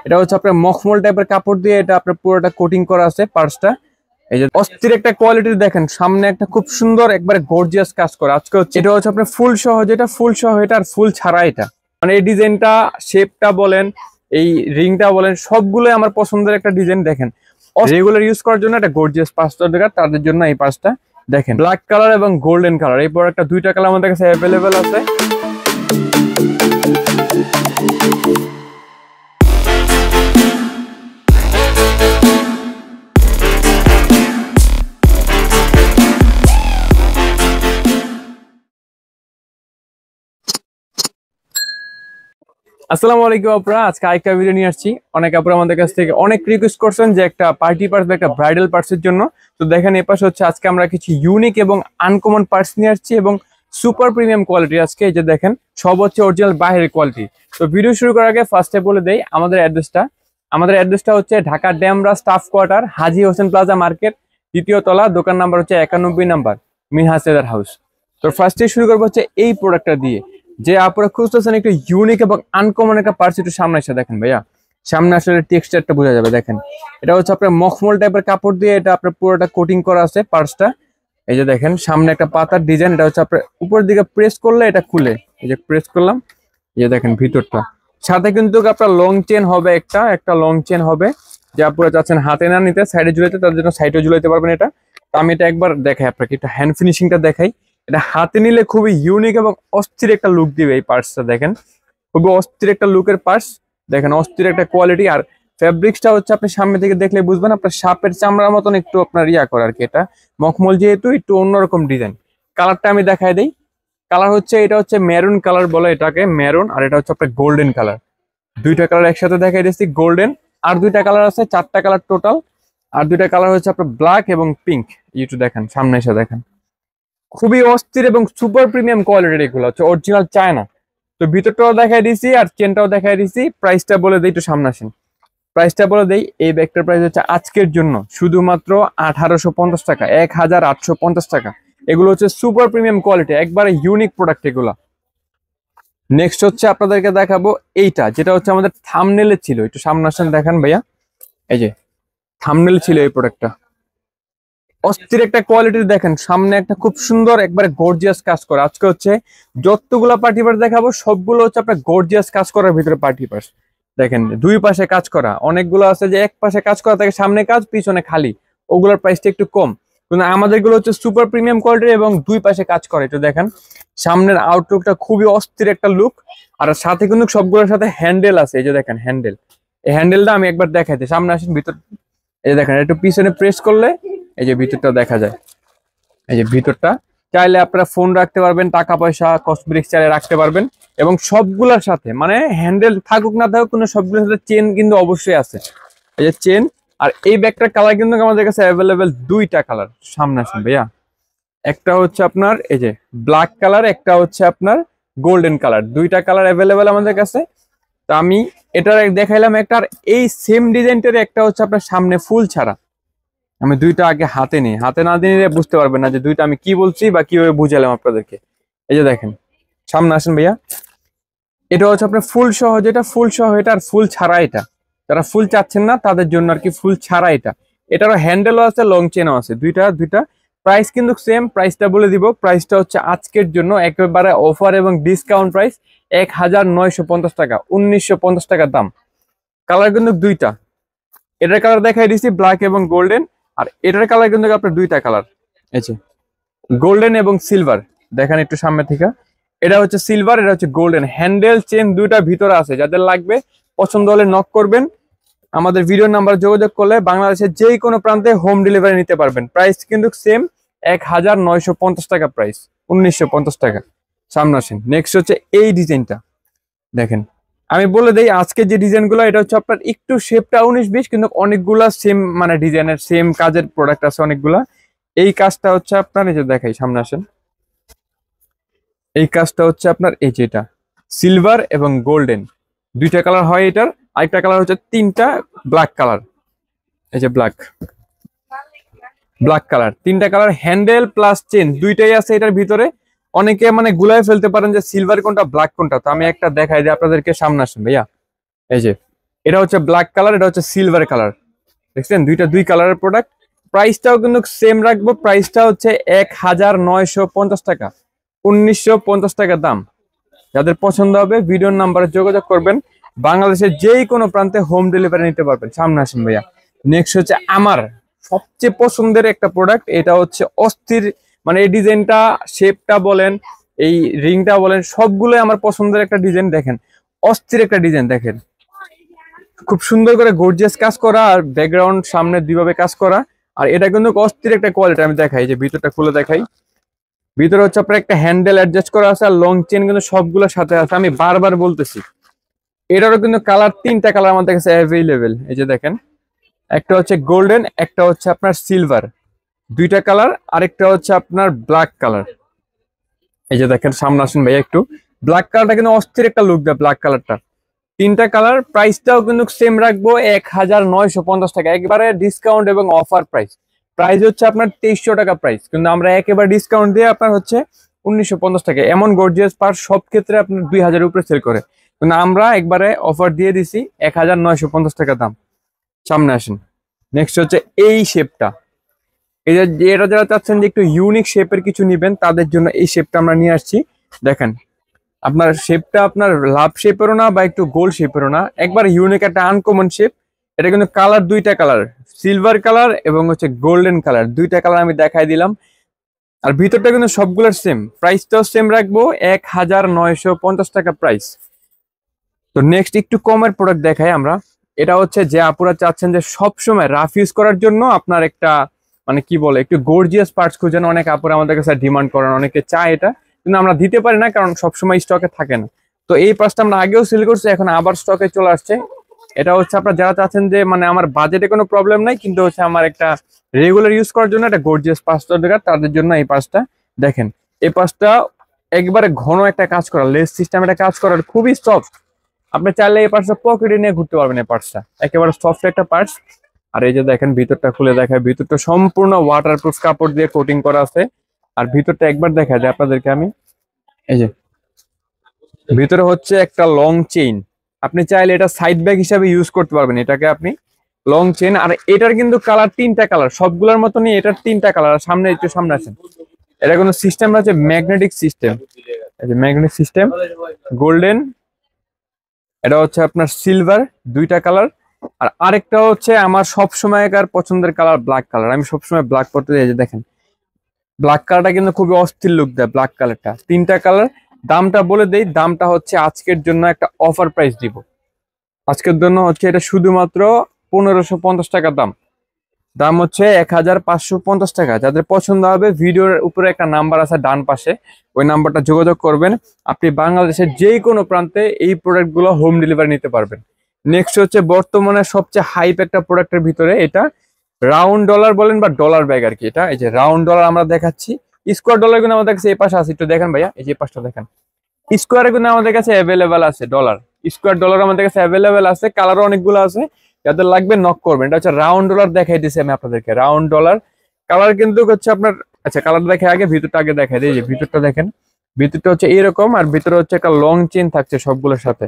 এটা হচ্ছে আপনার মখমল টাইপের কাপড় দিয়ে এটা আপনার পুরোটা কোটিং করা আছে পার্সটা। এই যে অস্থির একটা কোয়ালিটির দেখেন, সামনে একটা খুব সুন্দর একবারে গর্জিয়াস কাজ করা। আজকে হচ্ছে এটা হচ্ছে আপনার ফুল সহ, যেটা ফুল সহ এটা আর ফুল ছাড়া এটা, মানে এই ডিজাইনটা শেপটা বলেন, এই রিংটা বলেন, সবগুলোই আমার পছন্দের একটা ডিজাইন। দেখেন রেগুলার ইউজ করার জন্য একটা গর্জিয়াস পার্সটা দরকার, তাদের জন্য এই পার্সটা দেখেন ব্ল্যাক কালার এবং গোল্ডেন কালার, এই প্রোডাক্টটা দুইটা কালার আমাদের কাছে অ্যাভেলেবেল আছে। আসসালামু আলাইকুম আপনারা, আজকে আরেকটা ভিডিও নিয়ে আসছি। অনেক আপনারা আমাদের কাছ থেকে অনেক রিকোয়েস্ট করছেন যে একটা পার্টি পার্স বা একটা ব্রাইডাল পার্সের জন্য। তো দেখেন এই পাশে হচ্ছে আজকে আমরা কিছু ইউনিক এবং আনকমন পার্স নিয়ে আসছি এবং সুপার প্রিমিয়াম কোয়ালিটি। আজকে এই যে দেখেন সব হচ্ছে অরিজিনাল বাইরের কোয়ালিটি। তো ভিডিও শুরু করার আগে ফার্স্টে বলে দেই আমাদের অ্যাড্রেসটা হচ্ছে ঢাকা ড্যামরা স্টাফ কোয়ার্টার, হাজী হোসেন প্লাজা মার্কেট, দ্বিতীয় তলা, দোকান নাম্বার হচ্ছে 91 নাম্বার, মিনহাজ লেদার হাউস। তো ফার্স্টে শুরু করবো হচ্ছে এই প্রোডাক্টটা দিয়ে। যে আপনারা খুঁজতেছেন একটু ইউনিক এবং আনকমন একটা পার্স, একটু সামনে এসে দেখেন ভাইয়া, সামনে আসলে টেক্সচারটা বোঝা যাবে। দেখেন এটা হচ্ছে আপনার মখমল টাইপের কাপড় দিয়ে এটা আপনার পুরোটা কোটিং করা আছে পার্সটা। এই যে দেখেন সামনে একটা পাতার ডিজাইন, এটা হচ্ছে আপনার উপরের দিকে প্রেস করলে এটা খুলে, এই যে প্রেস করলাম, এই যে দেখেন ভিতরটা। সাথে কিন্তু আপনার লং চেন হবে, একটা লং চেন হবে, যে আপনারা চাচ্ছেন হাতে না নিতে সাইডে ঝুলাইতে, তার জন্য সাইডে ঝুলাইতে পারবেন এটা। তো আমি এটা একবার দেখাই আপনাকে, এটা হ্যান্ড ফিনিশিংটা দেখাই। এটা হাতে নিলে খুবই ইউনিক এবং অস্থির একটা লুক দিবে এই পার্সটা। দেখেন খুবই অস্থির একটা লুকের পার্স, দেখেন অস্থির একটা কোয়ালিটি। আর ফ্যাব্রিক্সটা হচ্ছে আপনি সামনে থেকে দেখলে বুঝবেন আপনার সাপের চামড়ার মতন একটু আপনার করে আর কি। এটা মখমল যেহেতু একটু অন্যরকম ডিজাইন। কালারটা আমি দেখাই দিই। কালার হচ্ছে এটা হচ্ছে মেরুন কালার বলে এটাকে, মেরুন। আর এটা হচ্ছে আপনার গোল্ডেন কালার, দুইটা কালার একসাথে দেখাই দিচ্ছি। গোল্ডেন আর দুইটা কালার আছে, চারটা কালার টোটাল। আর দুইটা কালার হচ্ছে আপনার ব্ল্যাক এবং পিঙ্ক। একটু দেখেন সামনে এসে দেখেন, খুবই অস্থির এবং সুপার প্রিমিয়াম কোয়ালিটির, এগুলো হচ্ছে অরিজিনাল চায়না। তো ভিতরটাও দেখাই দিয়েছি আর চেনটাও দেখাই দিয়েছি। প্রাইসটা বলে দিই, একটু সামনে আসেন, প্রাইসটা বলে দেই। এই ব্যাগটার প্রাইস হচ্ছে আজকের জন্য শুধুমাত্র 1850 টাকা, 1850 টাকা। এগুলো হচ্ছে সুপার প্রিমিয়াম কোয়ালিটি, একবারে ইউনিক প্রোডাক্ট এগুলা। নেক্সট হচ্ছে আপনাদেরকে দেখাবো এইটা, যেটা হচ্ছে আমাদের থাম্বনেলে ছিল। একটু সামনে আসেন দেখান ভাইয়া, এই যে থাম্বনেলে ছিল এই প্রোডাক্টটা। অস্থির একটা কোয়ালিটির দেখেন, সামনে একটা খুব সুন্দর একবারে গর্জিয়াস কাজ করা। আজকে হচ্ছে যতগুলা পার্টি পার্স দেখাবো সবগুলো হচ্ছে আপনার গর্জিয়াস কাজ করার ভিতরে পার্টি পার্স। দেখেন দুই পাশে কাজ করা, অনেকগুলো আছে যে এক পাশে কাজ করা থাকে, সামনে কাজ পিছনে খালি, ওগুলোর প্রাইসটা একটু কম। কিন্তু আমাদের গুলো হচ্ছে সুপার প্রিমিয়াম কোয়ালিটির এবং দুই পাশে কাজ করে। একটু দেখেন সামনের আউটলুকটা খুবই অস্থির একটা লুক। আর সাথে কিন্তু সবগুলোর সাথে হ্যান্ডেল আছে, এই যে দেখেন হ্যান্ডেল। এই হ্যান্ডেলটা আমি একবার দেখাইতে, সামনে আসেন ভিতর। এই যে দেখেন একটু পিছনে প্রেস করলে এই যে ভিতরটা দেখা যায়। এই যে ভিতরটা চাইলে আপনারা ফোন রাখতে পারবেন, টাকা পয়সা কসমেটিক্স চাইলে রাখতে পারবেন। এবং সবগুলোর সাথে মানে হ্যান্ডেল থাকুক না থাকুক কোনো, সবগুলোর সাথে চেন কিন্তু অবশ্যই আছে, এই যে চেন। আর এই ব্যাগটার কালার কিন্তু আমাদের কাছে অ্যাভেলেবেল দুইটা কালার। সামনে আসুন ভাইয়া, একটা হচ্ছে আপনার এই যে ব্ল্যাক কালার, একটা হচ্ছে আপনার গোল্ডেন কালার, দুইটা কালার অ্যাভেলেবেল আমাদের কাছে। তো আমি এটা দেখাইলাম একটা, আর এই সেম ডিজাইনটার একটা হচ্ছে আপনার সামনে ফুল ছাড়া। আমি দুইটা আগে হাতে নিই, হাতে না দিলে বুঝতে পারবেন না যে দুইটা আমি কি বলছি বা কিভাবে বুঝালাম আপনাদেরকে। এই যে দেখেন সামনে আসেন ভাইয়া, এটা হচ্ছে আপনার ফুল সহ, যেটা ফুল সহ এটা আর ফুল ছাড়া এটা। যারা ফুল চাচ্ছেন না তাদের জন্য আর কি, ফুল ছাড়া এটা। এটারও হ্যান্ডেলও আছে, লং চেনও আছে, দুইটা। প্রাইস কিন্তু সেম, প্রাইসটা বলে দিব। প্রাইসটা হচ্ছে আজকের জন্য একেবারে অফার এবং ডিসকাউন্ট প্রাইস, 1950 টাকা, 1950 টাকা দাম। কালার কিন্তু দুইটা, এটার কালার দেখাই দিচ্ছি ব্ল্যাক এবং গোল্ডেন। আর এটার কালার কিন্তু আপনার দুইটা কালার, এই যে গোল্ডেন এবং সিলভার। দেখেন একটু সামনে থেকে, এটা হচ্ছে সিলভার, এটা হচ্ছে গোল্ডেন। হ্যান্ডেল চেন দুইটা ভিতরে আছে, যাদের লাগবে পছন্দ হলে নক করবেন। আমাদের ভিডিও নাম্বার যোগাযোগ করলে বাংলাদেশের যে কোনো প্রান্তে হোম ডেলিভারি নিতে পারবেন। প্রাইস কিন্তু সেম, 1950 টাকা প্রাইস, 1950 টাকা। সামনে আসেন, নেক্সট হচ্ছে এই ডিজাইনটা দেখেন। আমি বলে দেই আজকে যে ডিজাইনগুলো, এটা হচ্ছে আপনার একটু শেপটা 19-20, কিন্তু অনেকগুলা সেম মানে ডিজাইনের সেম কাজের প্রোডাক্ট আছে অনেকগুলা। এই কাজটা হচ্ছে আপনার এই যে দেখাই, সামনে আসেন। এই কাজটা হচ্ছে আপনার এই যে এটা সিলভার এবং গোল্ডেন, দুইটা কালার হয় এটার। আরেকটা কালার হচ্ছে তিনটা ব্ল্যাক কালার, এই যে ব্ল্যাক কালার, তিনটা কালার। হ্যান্ডেল প্লাস চেন দুইটাই আছে এটার ভিতরে। অনেকে মানে গুলাই ফেলতে পারেন যে সিলভার কোনটা ব্ল্যাক কোনটা। তো আমি একটা দেখাই দিই আপনাদেরকে, সামনে আসেন ভাইয়া, এই যে এটা হচ্ছে ব্ল্যাক কালার, এটা হচ্ছে সিলভার কালার। দেখছেন দুইটা দুই কালারের প্রোডাক্ট। প্রাইসটাও কিন্তু সেম রাখবো, প্রাইসটা হচ্ছে 1950 টাকা, 1950 টাকা দাম। যাদের পছন্দ হবে ভিডিওর নাম্বারে যোগাযোগ করবেন, বাংলাদেশের যেই কোনো প্রান্তে হোম ডেলিভারি নিতে পারবেন। সামনে আসেন ভাইয়া। নেক্সট হচ্ছে আমার সবচেয়ে পছন্দের একটা প্রোডাক্ট, এটা হচ্ছে অস্থির, মানে এই ডিজাইনটা, শেপটা বলেন, এই রিংটা বলেন, সবগুলোই আমার পছন্দের একটা ডিজাইন। দেখেন অস্থির একটা ডিজাইন, দেখেন খুব সুন্দর করে গর্জিয়াস কাজ করা, আর ব্যাকগ্রাউন্ড সামনে দুইভাবে কাজ করা। আর এটা কিন্তু অস্থির একটা কোয়ালিটি। আমি দেখাই, যে ভিতরটা খুলে দেখাই। ভিতরে হচ্ছে আপনার একটা হ্যান্ডেল অ্যাডজাস্ট করা আছে, আর লং চেন কিন্তু সবগুলোর সাথে আছে। আমি বারবার বলতেছি, এটারও কিন্তু কালার, তিনটা কালার আমাদের কাছে অ্যাভেলেবেল। এই যে দেখেন, একটা হচ্ছে গোল্ডেন, একটা হচ্ছে আপনার সিলভার, দুইটা কালার, আরেকটা হচ্ছে আপনার ব্ল্যাক কালার। এই যে দেখেন, সামনে আসুন ভাইয়া একটু। ব্ল্যাক কালারটা কিন্তু অস্থির একটা লুক দেয়, ব্ল্যাক কালারটা। তিনটা কালার, প্রাইসটাও কিন্তু সেম রাখবো 1950 টাকা, একবারে ডিসকাউন্ট এবং অফার প্রাইস। প্রাইস হচ্ছে আপনার 2300 টাকা প্রাইস, কিন্তু আমরা একেবারে ডিসকাউন্ট দিয়ে আপনার হচ্ছে 1950 টাকা। এমন গর্জিয়াস পার সব ক্ষেত্রে আপনার 2000 উপরে সেল করে, কিন্তু আমরা একবারে অফার দিয়ে দিছি 1950 টাকা দাম। সামনে আসেন। নেক্সট হচ্ছে এই শেপটা, এই যে এটা যারা চাচ্ছেন যে একটু ইউনিক শেপের কিছু নিবেন, তাদের জন্য এই শেপটা আমরা নিয়ে আসছি। দেখেন আপনার শেপটা আপনার লাভ শেপেরও না বা একটু গোল শেপেরও না, একবার ইউনিক একটা আনকমন শেপ। এটা কিন্তু কালার দুইটা কালার, সিলভার কালার এবং হচ্ছে গোল্ডেন কালার, দুইটা কালার আমি দেখাই দিলাম। আর ভিতরটা কিন্তু সবগুলোর সেম, প্রাইসটাও সেম রাখবো 1950 টাকা প্রাইস। তো নেক্সট একটু কমের প্রোডাক্ট দেখাই আমরা। এটা হচ্ছে যে আপুরা চাচ্ছেন যে সবসময় রাফ ইউজ করার জন্য আপনার একটা, মানে কি বলে, একটু গর্জিয়াস পার্টস খুঁজেন। অনেক আপুরা আমাদের কাছে ডিমান্ড করেন, অনেকে চায় এটা, কিন্তু আমরা দিতে পারি না কারণ সবসময় স্টকে থাকে না। তো এই পার্টসটা আমরা আগেও সেল করছি, এখন আবার স্টকে চলে আসছে। এটা হচ্ছে আপনার যারা চাচ্ছেন যে মানে আমার বাজেটে কোনো প্রবলেম নাই, কিন্তু হচ্ছে আমার একটা রেগুলার ইউজ করার জন্য একটা গর্জিয়াস পার্টস দরকার, তাদের জন্য এই পার্টসটা। দেখেন এই পার্টসটা একবারে ঘন একটা কাজ করা, লেস সিস্টেম একটা কাজ করার, খুবই সফট। আপনি চাইলে এই পার্টসটা পকেটে নিয়ে ঘুরতে পারবেন। এই পার্টসটা একেবারে সফট একটা পার্টস। আর এই যে দেখেন ভিতরটা খুলে দেখায়, ভিতরটা সম্পূর্ণ ওয়াটারপ্রুফ কাপড় দিয়ে কোটিং করা আছে। আর ভিতরটা একবার দেখা যায় আপনাদেরকে আমি, এই যে ভিতরে হচ্ছে একটা লং চেইন। আপনি চাইলে এটা সাইড ব্যাগ হিসাবে ইউজ করতে পারবেন, এটাকে আপনি লং চেইন। আর এটার কিন্তু কালার তিনটা কালার, সবগুলোর মতনই এটার তিনটা কালার। সামনে একটু সামনে আছেন, এটা কোনো সিস্টেম আছে ম্যাগনেটিক সিস্টেম, এই যে ম্যাগনেটিক সিস্টেম, গোল্ডেন, এটা হচ্ছে আপনার সিলভার, দুইটা কালার। আর আরেকটা হচ্ছে আমার সব সময়কার পছন্দের কালার, ব্ল্যাক কালার। আমি সবসময় ব্ল্যাক পরতে যাই, যে দেখেন ব্ল্যাক কালারটা কিন্তু খুবই অস্থির লুক দেয়, ব্ল্যাক কালারটা। তিনটা কালার। দামটা বলে দেই, দামটা হচ্ছে আজকের জন্য একটা অফার প্রাইস দিব। আজকের জন্য হচ্ছে এটা শুধুমাত্র 1550 টাকা দাম। দাম হচ্ছে 1550 টাকা। যাদের পছন্দ হবে ভিডিওর উপরে একটা নাম্বার আছে ডান পাশে, ওই নাম্বারটা যোগাযোগ করবেন। আপনি বাংলাদেশের যে কোনো প্রান্তে এই প্রোডাক্টগুলো হোম ডেলিভারি নিতে পারবেন। নেক্সট হচ্ছে বর্তমানে সবচেয়ে হাইপ একটা প্রোডাক্টের ভিতরে, এটা রাউন্ড ডলার বলেন বা ডলার ব্যাগ আর কি। এটা এই যে রাউন্ড ডলার আমরা দেখাচ্ছি। স্কোয়ার ডলার কিন্তু আমাদের কাছে এই পাশে আছে, একটু দেখেন ভাইয়া, এই যে পাশটা দেখেন। স্কোয়ারে কিন্তু আমাদের কাছে অ্যাভেলেবেল আছে ডলার, স্কোয়ার ডলার আমাদের কাছে অ্যাভেলেবেল আছে, কালারও অনেকগুলো আছে। যাদের লাগবে নক করবেন। এটা হচ্ছে রাউন্ড ডলার দেখাই দিচ্ছি আমি আপনাদেরকে, রাউন্ড ডলার। কালার কিন্তু হচ্ছে আপনার, আচ্ছা কালার দেখে আগে ভিতরটা আগে দেখাই দিই। যে ভিতরটা দেখেন, ভিতরটা হচ্ছে এরকম, আর ভিতরে হচ্ছে একটা লং চেন থাকছে সবগুলোর সাথে,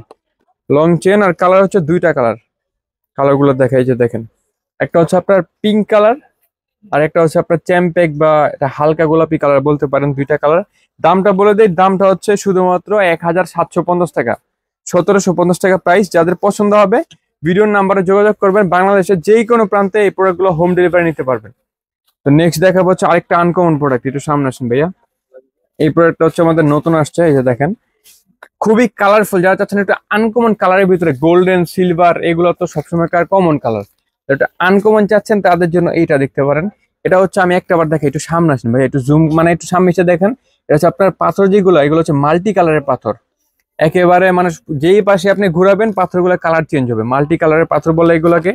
লং চেন। আর কালার হচ্ছে দুইটা কালার, কালার গুলো দেখাই, যে দেখেন একটা হচ্ছে আপনার পিঙ্ক কালার, আর একটা হচ্ছে আপনার চ্যাম্পেক বা এটা হালকা গোলাপি কালার বলতে পারেন, দুইটা কালার। দামটা বলে দেই, দামটা হচ্ছে শুধুমাত্র 1750 টাকা, 1750 টাকা প্রাইস। যাদের পছন্দ হবে ভিডিওর নাম্বারে যোগাযোগ করবেন, বাংলাদেশের যেই কোনো প্রান্তে এই প্রোডাক্টগুলো হোম ডেলিভারি নিতে পারবেন। তো নেক্সট দেখাবো হচ্ছে আরেকটা আনকমন প্রোডাক্ট, একটু সামনে আসুন ভাইয়া। এই প্রোডাক্টটা হচ্ছে আমাদের নতুন আসছে, এই যে দেখেন খুবই কালারফুল। যারা চাচ্ছেন একটু আনকমন কালারের ভিতরে, গোল্ডেন সিলভার এগুলো তো সবসময়কার কমন কালার, এটা আনকমন চাচ্ছেন তাদের জন্য এইটা দেখতে পারেন। এটা হচ্ছে আমি একটা বার দেখাই, একটু সামনে আসেন ভাই, একটু জুম, মানে একটু সামনে এসে দেখেন। এটা হচ্ছে আপনার পাথর যেগুলো, এগুলো হচ্ছে মাল্টি কালারের পাথর। একেবারে মানে যেই পাশে আপনি ঘুরাবেন পাথরগুলো কালার চেঞ্জ হবে, মাল্টি কালারের পাথর বলে এগুলাকে।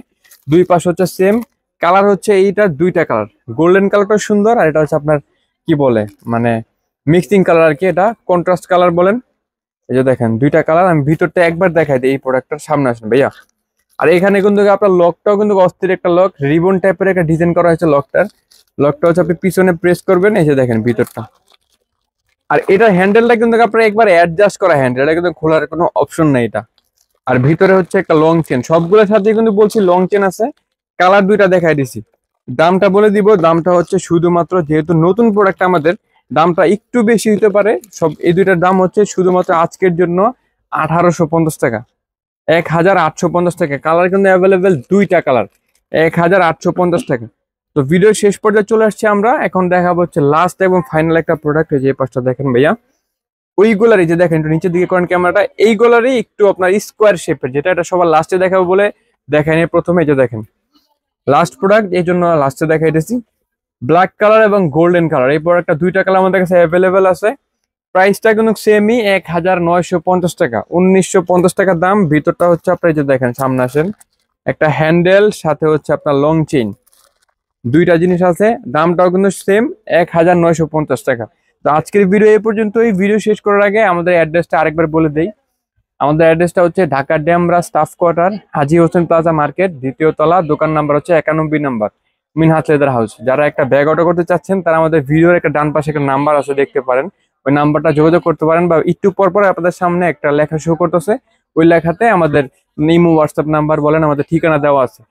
দুই পাশ হচ্ছে সেম কালার, হচ্ছে এইটার দুইটা কালার, গোল্ডেন কালারটা সুন্দর, আর এটা হচ্ছে আপনার কি বলে মানে মিক্সিং কালার আর কি, এটা কন্ট্রাস্ট কালার বলেন। এই যে দেখেন দুইটা কালার। আমি ভিতরটা একবার দেখাই দিই, এই প্রোডাক্টটার সামনে আসেন ভাইয়া। আর এখানে কিন্তু আপনার লকটাও কিন্তু অস্থির একটা লক, রিবন টাইপের একটা ডিজাইন করা হয়েছে লকটার। লকটা হচ্ছে আপনি পিছনে প্রেস করবেন, এই যে দেখেন ভিতরটা। আর এটার হ্যান্ডেলটা কিন্তু আপনার একবার অ্যাডজাস্ট করা হ্যান্ডেল, এটা কিন্তু খোলার কোনো অপশন নেই এটা। আর ভিতরে হচ্ছে একটা লং চেন, সবগুলোর সাথে কিন্তু বলছি লং চেন আছে। কালার দুইটা দেখাই দিছি। দামটা বলে দিব, দামটা হচ্ছে শুধুমাত্র যেহেতু নতুন প্রোডাক্ট আমাদের দামটা একটু বেশি হতে পারে। সব এই দুইটার দাম হচ্ছে শুধুমাত্র আজকের জন্য 1850 টাকা, 1850 টাকা। কালার কিন্তু অ্যাভেলেবেল, দুইটা কালার, 1850 টাকা। তো ভিডিও শেষ পর্যায়ে চলে আসছে আমরা, এখন দেখাবো হচ্ছে লাস্ট এবং ফাইনাল একটা প্রোডাক্ট। যে পাঁচটা দেখেন ভাইয়া, ওইগুলারই যে দেখেন একটু নিচের দিকে করেন ক্যামেরাটা, এইগুলারই একটু আপনার স্কোয়ার শেপের, যেটা এটা সবার লাস্টে দেখাবো বলে দেখায়নি প্রথমে। এই যে দেখেন লাস্ট প্রোডাক্ট, এই জন্য লাস্টে দেখাইতেছি। ব্ল্যাক কালার এবং গোল্ডেন কালার, এই প্রোডাক্টটা দুইটা কালার আমাদের কাছে অ্যাভেলেবেল আছে। প্রাইসটা কিন্তু সেমই, 1950 টাকা, 1950 টাকা দাম। ভিতরটা হচ্ছে আপনার এই যে দেখেন, সামনে আসেন, একটা হ্যান্ডেল সাথে হচ্ছে আপনার লং চেইন, দুইটা জিনিস আছে। দামটাও কিন্তু সেম, 1950 টাকা। তো আজকের ভিডিও এই পর্যন্তই। ভিডিও শেষ করার আগে আমাদের অ্যাড্রেসটা আরেকবার বলে দেই। আমাদের অ্যাড্রেসটা হচ্ছে ঢাকা ড্যামরা স্টাফ কোয়ার্টার, হাজী হোসেন প্লাজা মার্কেট, দ্বিতীয় তলা, দোকান নাম্বার হচ্ছে 91 নাম্বার, মিনহাজ লেদার হাউস। যারা একটা ব্যাগ অর্ডার করতে চাচ্ছেন তারা আমাদের ভিডিওর একটা ডান পাশে একটা নাম্বার আছে, দেখতে পারেন। ওই নাম্বারটা যোগাযোগ করতে পারেন, বা একটু পর পর আপনাদের সামনে একটা লেখা শো করতেছে, ওই লেখাতে আমাদের ইমো হোয়াটসঅ্যাপ নাম্বার বলেন, আমাদের ঠিকানা দেওয়া আছে।